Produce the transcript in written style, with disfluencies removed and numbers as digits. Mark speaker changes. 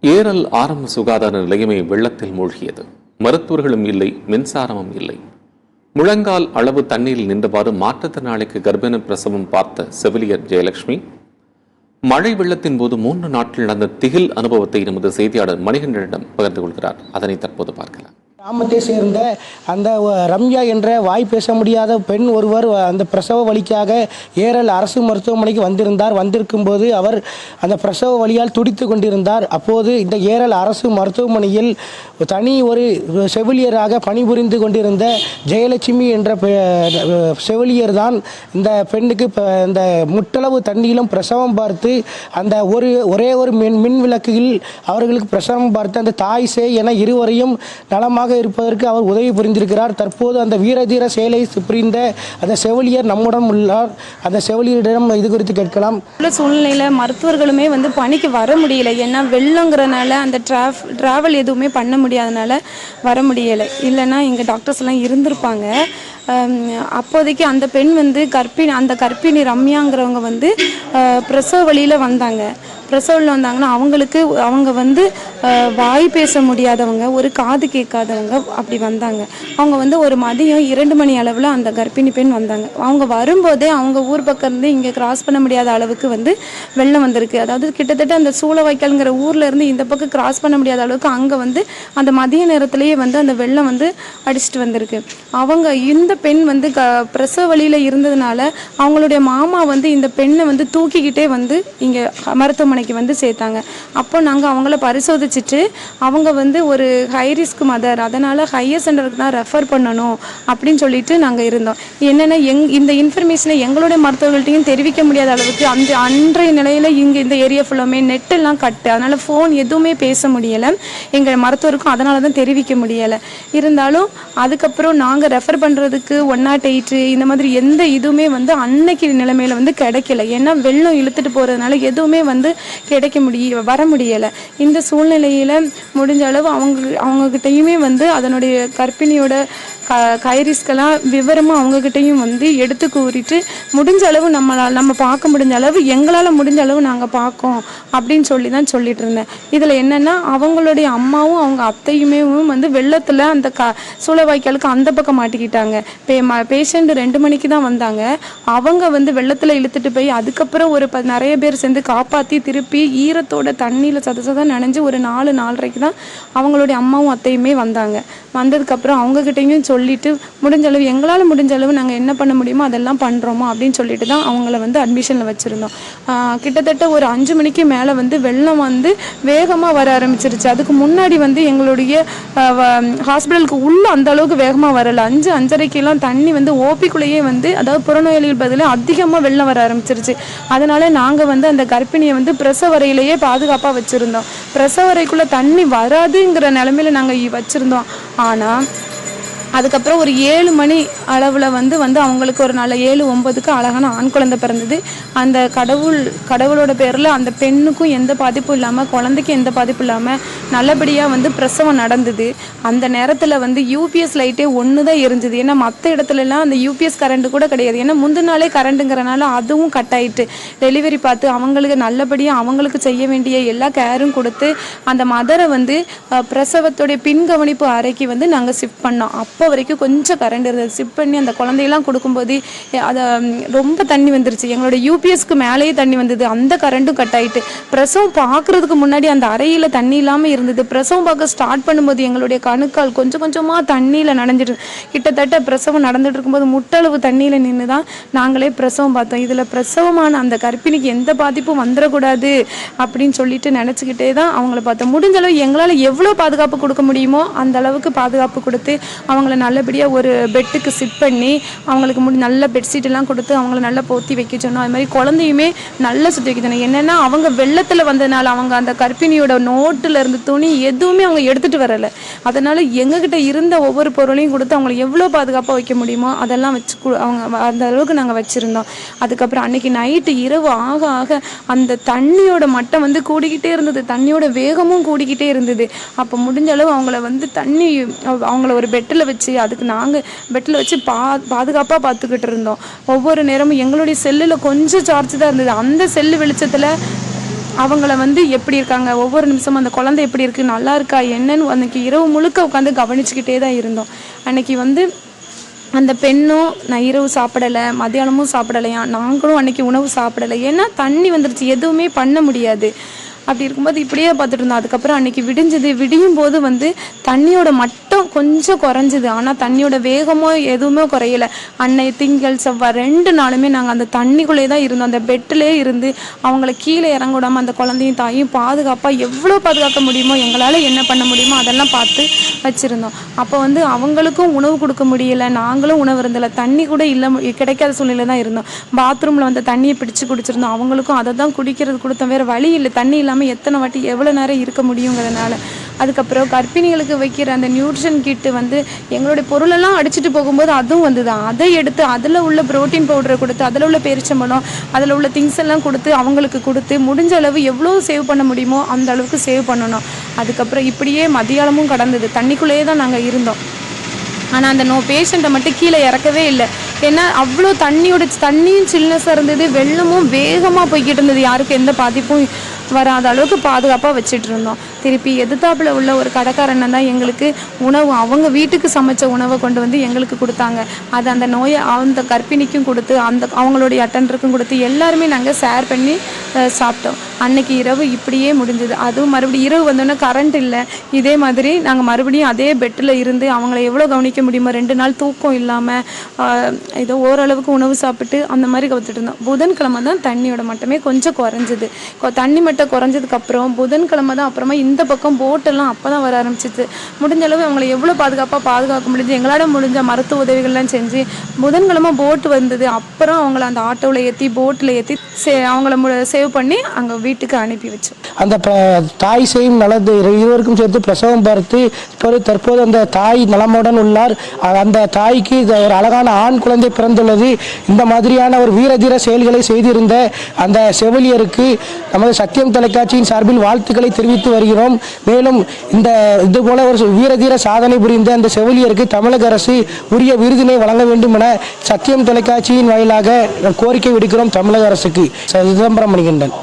Speaker 1: ஏரல் ஆரம்ப சுகாதார நிலையமே வெள்ளத்தில் மூழ்கியது. மருத்துவர்களும் இல்லை, மின்சாரமும் இல்லை. முழங்கால் அளவு தண்ணீரில் நின்றவாறு மாற்றுத்திறனாளிக்கு கர்ப்பிணி பிரசவம் பார்த்த செவிலியர் ஜெயலட்சுமி மழை வெள்ளத்தின் போது 3 நாட்கள் நடந்த திகில் அனுபவத்தை நமது செய்தியாளர் மணிகண்டனிடம் பகிர்ந்து கொள்கிறார். அதனை தற்போது பார்க்கலாம்.
Speaker 2: கிராமத்தை சேர்ந்த அந்த ரம்யா என்ற வாய் பேச முடியாத பெண் ஒருவர் அந்த பிரசவ வலிக்காக ஏரல் அரசு மருத்துவமனைக்கு வந்திருக்கும் போது அவர் அந்த பிரசவ வலியால் துடித்து கொண்டிருந்தார். அப்போது இந்த ஏரல் அரசு மருத்துவமனையில் தனி ஒரு செவிலியராக பணிபுரிந்து கொண்டிருந்த ஜெயலட்சுமி என்ற செவிலியர் தான் இந்த பெண்ணுக்கு இந்த முட்டளவு தண்ணீரிலும் பிரசவம் பார்த்து அந்த ஒரே ஒரு மின் விளக்குகளில் அவர்களுக்கு பிரசவம் பார்த்து அந்த தாய் சேய் என இருவரையும் நலமாக இருப்பதற்கு அவர் உதவி புரிந்திருக்கிறார். தற்போது அந்த வீரதீர செயலை புரிந்த அந்த செவிலியர் நம்முடன் உள்ளார். அந்த செவிலியரிடம் இது குறித்து கேட்கலாம்.
Speaker 3: உள்ள சூழ்நிலையில் மருத்துவர்களுமே பணிக்கு வர முடியல. ஏன்னா வெள்ளங்கிறனால அந்த டிராவல் எதுவுமே பண்ண முடியாதனால வர முடியலை. இல்லைன்னா இங்கே டாக்டர்ஸ் எல்லாம் இருந்திருப்பாங்க. அப்போதைக்கு அந்த பெண் அந்த கர்ப்பிணி ரம்யாங்கிறவங்க பிரசவ வழியில் வந்தாங்க. பிரசவத்தில் வந்தாங்கன்னா அவங்க வாய் பேச முடியாதவங்க, ஒரு காது கேட்காதவங்க அப்படி வந்தாங்க. அவங்க ஒரு மதியம் 2 மணி அளவில் அந்த கர்ப்பிணி பெண் வந்தாங்க. அவங்க வரும்போதே அவங்க ஊர் பக்கம் இருந்து இங்கே கிராஸ் பண்ண முடியாத அளவுக்கு வெள்ளம் வந்திருக்கு. அதாவது கிட்டத்தட்ட அந்த சூளவாய்க்கால்ங்கிற ஊரில் இருந்து இந்த பக்கம் கிராஸ் பண்ண முடியாத அளவுக்கு அங்கே அந்த மதிய நேரத்திலேயே அந்த வெள்ளம் அடிச்சுட்டு வந்திருக்கு. அவங்க இந்த பெண் பிரசவ வழியில் இருந்ததுனால அவங்களுடைய மாமா இந்த பெண்ணை தூக்கிக்கிட்டே இங்கே மருத்துவமனைக்கு சேர்த்தாங்க. அப்போ நாங்கள் அவங்கள பரிசோதிச்சுட்டு அவங்க ஒரு ஹை ரிஸ்க் மதர், அதனால் ஹையர் சென்டருக்கு தான் ரெஃபர் பண்ணணும் அப்படின்னு சொல்லிட்டு நாங்கள் இருந்தோம். என்னென்னா இந்த இன்ஃபர்மேஷனை எங்களுடைய மருத்துவர்கள்ட்டையும் தெரிவிக்க முடியாத அளவுக்கு அந்த அன்றைய நிலையில் இங்கே இந்த ஏரியா ஃபுல்லாமே நெட்டெல்லாம் கட்டு, அதனால் ஃபோன் எதுவுமே பேச முடியலை. எங்கள் மருத்துவருக்கும் அதனால தான் தெரிவிக்க முடியலை. இருந்தாலும் அதுக்கப்புறம் நாங்கள் ரெஃபர் பண்ணுறதுக்கு 108 இந்த மாதிரி எந்த இதுவுமே அன்னைக்கு நிலைமையில் கிடைக்கல. ஏன்னா வெள்ளம் இழுத்துட்டு போகிறதுனால எதுவுமே வர முடியலை. இந்த சூழ்நிலையில் முடிஞ்ச அளவு அவங்கக்கிட்டையுமே அதனுடைய கர்ப்பிணியோட கைரிஸ்கெல்லாம் விவரமாக அவங்கக்கிட்டையும் எடுத்து கூறிட்டு முடிஞ்ச அளவு நம்ம பார்க்க முடிஞ்ச அளவு எங்களால் முடிஞ்ச அளவு நாங்கள் பார்க்கோம் அப்படின்னு சொல்லி தான் சொல்லிட்டு இருந்தேன். இதில் என்னென்னா அவங்களுடைய அம்மாவும் அவங்க அத்தையுமே வெள்ளத்தில் அந்த சூளவாய்க்காலுக்கு அந்த பக்கம் மாட்டிக்கிட்டாங்க. பேஷண்ட் 2 மணிக்கு தான் வந்தாங்க. அவங்க வெள்ளத்தில் இழுத்துட்டு போய் அதுக்கப்புறம் நிறைய பேர் சேர்ந்து காப்பாற்றி திருப்பி ஈரத்தோட தண்ணியில் சதசதான் நனைஞ்சு ஒரு 4-4:30 தான் அவங்களுடைய அம்மாவும் அத்தையுமே வந்தாங்க. வந்ததுக்கப்புறம் அவங்கக்கிட்டையும் சொல்லிட்டு முடிஞ்ச அளவு எங்களால் முடிஞ்ச அளவு நாங்கள் என்ன பண்ண முடியுமோ அதெல்லாம் பண்ணுறோமோ அப்படின்னு சொல்லிட்டு தான் அவங்கள அட்மிஷனில் வச்சுருந்தோம். கிட்டத்தட்ட ஒரு 5 மணிக்கு மேலே வெள்ளம் வேகமாக வர ஆரம்பிச்சிருச்சு. அதுக்கு முன்னாடி எங்களுடைய ஹாஸ்பிட்டலுக்கு உள்ள அந்த அளவுக்கு வேகமாக வரலை. 5-5:30 தண்ணி ஓபிக்குள்ளேயே அதாவது புறநோயாளிகள் பதிலாக அதிகமாக வெள்ளம் வர ஆரம்பிச்சிருச்சு. அதனால நாங்கள் அந்த கர்ப்பிணியை பிரசவரையிலேயே பாதுகாப்பாக வச்சுருந்தோம். பிரசவரைக்குள்ளே தண்ணி வராதுங்கிற நிலைமையில நாங்கள் வச்சுருந்தோம். ஆனால் அதுக்கப்புறம் ஒரு 7 மணி அளவில் அவங்களுக்கு ஒரு நல்ல 7-9க்கு அழகான ஆண் குழந்தை பிறந்தது. அந்த கடவுளோட பேரில் அந்த பெண்ணுக்கும் எந்த பாதிப்பும் இல்லாமல் குழந்தைக்கும் எந்த பாதிப்பும் இல்லாமல் நல்லபடியாக பிரசவம் நடந்தது. அந்த நேரத்தில் யூபிஎஸ் லைட்டே ஒன்று தான் எரிஞ்சுது. ஏன்னா மற்ற இடத்துலலாம் அந்த யூபிஎஸ் கரண்ட்டு கூட கிடையாது. ஏன்னா முந்தின நாளே கரண்ட்டுங்கிறனால அதுவும் கட் ஆகிட்டு டெலிவரி பார்த்து அவங்களுக்கு நல்லபடியாக அவங்களுக்கு செய்ய வேண்டிய எல்லா கேரும் கொடுத்து அந்த மதரை பிரசவத்துடைய பின் கவனிப்பு அறைக்கு நாங்கள் ஷிஃப்ட் பண்ணோம். அப்போ வரைக்கும் கொஞ்சம் கரண்ட் இருந்தது. ஷிஃப்ட் பண்ணி அந்த குழந்தையெல்லாம் கொடுக்கும்போது அதை ரொம்ப தண்ணி வந்துருச்சு. எங்களோட யூபிஎஸ்க்கு மேலேயே தண்ணி வந்தது. அந்த கரண்ட்டும் கட் ஆகிட்டு பிரசவம் பார்க்குறதுக்கு முன்னாடி அந்த அறையில் தண்ணி இல்லாமல் இருந்தது. பிரசவம் பார்க்க ஸ்டார்ட் பண்ணும்போது எங்களுடைய கணுக்கால் கொஞ்சம் கொஞ்சமாக தண்ணியில் நனைஞ்சிட்டு கிட்டத்தட்ட பிரசவம் நடந்துட்டு இருக்கும்போது முட்டளவு தண்ணியில் நின்று தான் நாங்களே பிரசவம் பார்த்தோம். இதில் பிரசவமான அந்த கர்ப்பிணிக்கு எந்த பாதிப்பும் வந்துடக்கூடாது அப்படின்னு சொல்லிட்டு நினச்சிக்கிட்டே தான் அவங்கள பார்த்தோம். முடிஞ்ச அளவு எங்களால் எவ்வளோ பாதுகாப்பு கொடுக்க முடியுமோ அந்த அளவுக்கு பாதுகாப்பு கொடுத்து அவங்கள நல்லபடியாக ஒரு பெட்டுக்கு சிட் பண்ணி அவங்களுக்கு நல்ல பெட்ஷீட்டெல்லாம் கொடுத்து அவங்கள நல்லா போற்றி வைக்க சொன்னோம். அது மாதிரி குழந்தையுமே நல்லா சுற்றி வைக்க சொன்னோம். என்னென்னா அவங்க வெள்ளத்தில் வந்ததுனால அவங்க அந்த கர்ப்பிணியோட நோட்டில் இருந்து துணி எதுவுமே அவங்க எடுத்துகிட்டு வரலை. அதனால் எங்ககிட்ட இருந்த ஒவ்வொரு பொருளையும் கொடுத்து அவங்களை எவ்வளோ பாதுகாப்பாக வைக்க முடியுமோ அதெல்லாம் வச்சு அவங்க அந்த அளவுக்கு நாங்கள் வச்சுருந்தோம். அதுக்கப்புறம் அன்றைக்கி நைட்டு இரவு ஆக ஆக அந்த தண்ணியோட மட்டம் கூடிக்கிட்டே இருந்தது. தண்ணியோட வேகமும் கூடிக்கிட்டே இருந்தது. அப்போ முடிஞ்ச அளவு அவங்கள அவங்கள ஒரு பெட்டில் வச்சு அதுக்கு நாங்கள் பெட்டில் வச்சு பாதுகாப்பாக பார்த்துக்கிட்டு இருந்தோம். ஒவ்வொரு நேரமும் எங்களுடைய செல்லில் கொஞ்சம் சார்ஜ் தான் இருந்தது. அந்த செல்லு வெளிச்சத்தில் அவங்கள வந்து எப்படி இருக்காங்க, ஒவ்வொரு நிமிஷமும் அந்த குழந்தை எப்படி இருக்குது, நல்லா இருக்கா என்னன்னு அன்றைக்கி இரவு முழுக்க உட்காந்து கவனிச்சுக்கிட்டே தான் இருந்தோம். அன்றைக்கி வந்து அந்த பெண்ணும் நான் இரவு சாப்பிடலை, மத்தியானமும் சாப்பிடலையா, நாங்களும் அன்றைக்கி உணவு சாப்பிடலை. ஏன்னா தண்ணி வந்துருச்சு, எதுவுமே பண்ண முடியாது. அப்படி இருக்கும்போது இப்படியே பார்த்துட்டு இருந்தோம். அதுக்கப்புறம் அன்றைக்கி விடியும் போது வந்து தண்ணியோட மட்டம் கொஞ்சம் குறைஞ்சிது. ஆனால் தண்ணியோட வேகமோ எதுவுமே குறையலை. திங்கள் செவ்வாய் 2 நாளுமே நாங்கள் அந்த தண்ணிக்குள்ளே தான் இருந்தோம். அந்த பெட்டிலே இருந்து அவங்கள கீழே இறங்க விடாமல் அந்த குழந்தையும் தாயும் பாதுகாப்பாக எவ்வளோ பாதுகாக்க முடியுமோ எங்களால் என்ன பண்ண முடியுமோ அதெல்லாம் பார்த்து வச்சுருந்தோம். அப்போ வந்து அவங்களுக்கும் உணவு கொடுக்க முடியலை, நாங்களும் உணவு இருந்தலை, தண்ணி கூட இல்லை, கிடைக்காத சூழ்நிலை தான் இருந்தோம். பாத்ரூமில் வந்து தண்ணியை பிடிச்சி குடிச்சிருந்தோம். அவங்களுக்கும் அதை தான் குடிக்கிறது கொடுத்தோம், வேறு வழி இல்லை. தண்ணி இல்லாமல் எத்தனை வாட்டி எவ்வளோ நேரம் இருக்க முடியுங்கிறதுனால. அதுக்கப்புறம் கர்ப்பிணிகளுக்கு வைக்கிற அந்த நியூட்ரிஷன் கிட்டு வந்து எங்களுடைய பொருளெல்லாம் அடிச்சுட்டு போகும்போது அதுவும் வந்து தான் அதை எடுத்து அதில் உள்ள ப்ரோட்டீன் பவுடரை கொடுத்து அதில் உள்ள பேரிச்சம்பழம் அதில் உள்ள திங்ஸ் எல்லாம் கொடுத்து அவங்களுக்கு கொடுத்து முடிஞ்ச அளவு எவ்வளோ சேவ் பண்ண முடியுமோ அந்த அளவுக்கு சேவ் பண்ணணும். அதுக்கப்புறம் இப்படியே மதியானமும் கடந்தது. தண்ணிக்குள்ளேயே தான் நாங்கள் இருந்தோம். ஆனால் அந்த பேஷண்ட்டை மட்டும் கீழே இறக்கவே இல்லை. ஏன்னா அவ்வளோ தண்ணியும் சில்னஸாக இருந்தது, வெள்ளமும் வேகமாக போய்கிட்டு இருந்தது. யாருக்கும் எந்த பாதிப்பும் வராத அளவுக்கு பாதுகாப்பாக வச்சுட்டு இருந்தோம். திருப்பி எதிர்த்தாப்பில் உள்ள ஒரு கடைக்காரனை தான் எங்களுக்கு உணவு, அவங்க வீட்டுக்கு சமைச்ச உணவை கொண்டு வந்து எங்களுக்கு கொடுத்தாங்க. அது அந்த நோயை அந்த கர்ப்பிணிக்கும் கொடுத்து அவங்களுடைய அட்டண்டருக்கும் கொடுத்து எல்லாருமே நாங்கள் ஷேர் பண்ணி சாப்பிட்டோம். அன்னைக்கு இரவு இப்படியே முடிஞ்சது. அதுவும் மறுபடியும் இரவு வந்தோன்னே கரண்ட் இல்லை. இதே மாதிரி நாங்கள் மறுபடியும் அதே பெட்டில் இருந்து அவங்கள எவ்வளோ கவனிக்க முடியுமோ 2 நாள் தூக்கம் இல்லாமல் ஏதோ ஓரளவுக்கு உணவு சாப்பிட்டு அந்த மாதிரி கவனிச்சுட்டு இருந்தோம். புதன்கிழமை தான் தண்ணியோட மட்டமே கொஞ்சம் குறைஞ்சிது. தண்ணி மட்டம் குறைஞ்சதுக்கப்புறம் புதன்கிழமை தான் அப்புறமா இந்த பக்கம் போட்டெல்லாம் அப்போ தான் வர ஆரம்பிச்சிச்சு. முடிஞ்ச அளவு அவங்களை எவ்வளோ பாதுகாக்க முடிஞ்சு எங்களால் முடிஞ்ச மருத்துவ உதவிகள்லாம் செஞ்சு புதன்கிழமை போட்டு வந்தது. அப்புறம் அவங்கள அந்த ஆட்டோவில் ஏற்றி போட்டில் ஏற்றி அவங்கள சேவ் பண்ணி அங்கே வீட்டுக்கு அனுப்பி வச்சோம்.
Speaker 2: அந்த தாய் செய்யும் நல்லது இருவருக்கும் சேர்த்து பிரசவம் பார்த்து தற்போது அந்த தாய் நலமுடன் உள்ளார். அந்த தாய்க்கு ஒரு அழகான ஆண் குழந்தை பிறந்துள்ளது. இந்த மாதிரியான ஒரு வீரதீர செயல்களை செய்திருந்த அந்த செவிலியருக்கு நமது சத்தியம் தொலைக்காட்சியின் சார்பில் வாழ்த்துக்களை தெரிவித்து வருகிறோம். மேலும் இதுபோல ஒரு வீரதீர சாதனை புரிந்த அந்த செவிலியருக்கு தமிழக அரசு உரிய விருதினை வழங்க வேண்டும் என சத்தியம் தொலைக்காட்சியின் வாயிலாக கோரிக்கை விடுக்கிறோம் தமிழக அரசுக்கு. சிதம்பரம் மணிகண்டன்.